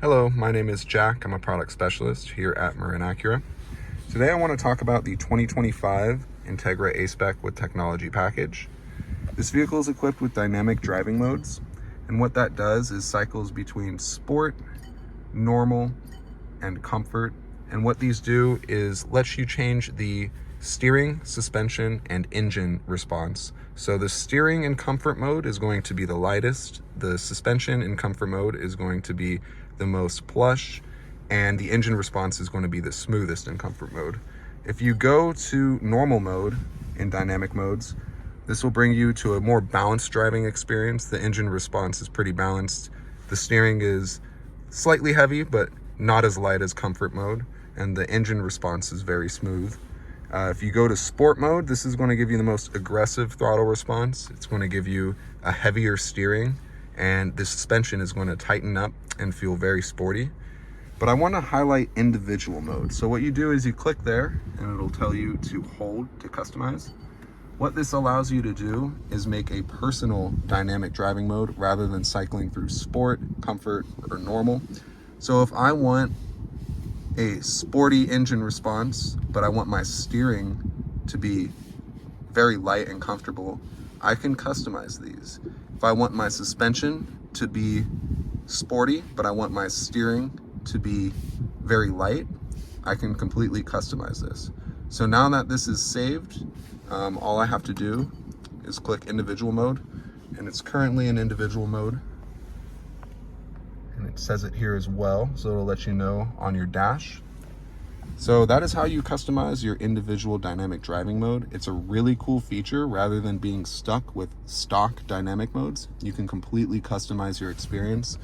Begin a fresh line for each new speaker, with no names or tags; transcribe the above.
Hello, my name is Jack. I'm a product specialist here at Acura. Today I want to talk about the 2025 Integra A-Spec with technology package. This vehicle is equipped with dynamic driving modes, and what that does is cycles between sport, normal, and comfort. And what these do is lets you change the steering, suspension, and engine response. So the steering in comfort mode is going to be the lightest, the suspension in comfort mode is going to be the most plush, and the engine response is going to be the smoothest in comfort mode. If you go to normal mode in dynamic modes, this will bring you to a more balanced driving experience. The engine response is pretty balanced. The steering is slightly heavy, but not as light as comfort mode, and the engine response is very smooth. If you go to sport mode, this is going to give you the most aggressive throttle response. It's going to give you a heavier steering, and the suspension is going to tighten up and feel very sporty. But I want to highlight individual mode. So what you do is you click there and it'll tell you to hold to customize. What this allows you to do is make a personal dynamic driving mode rather than cycling through sport, comfort, or normal. So if I want a sporty engine response, but I want my steering to be very light and comfortable, I can customize these. If I want my suspension to be sporty, but I want my steering to be very light, I can completely customize this. So now that this is saved, all I have to do is click individual mode, and it's currently in individual mode. And it says it here as well, so it'll let you know on your dash. So that is how you customize your individual dynamic driving mode. It's a really cool feature. Rather than being stuck with stock dynamic modes, you can completely customize your experience.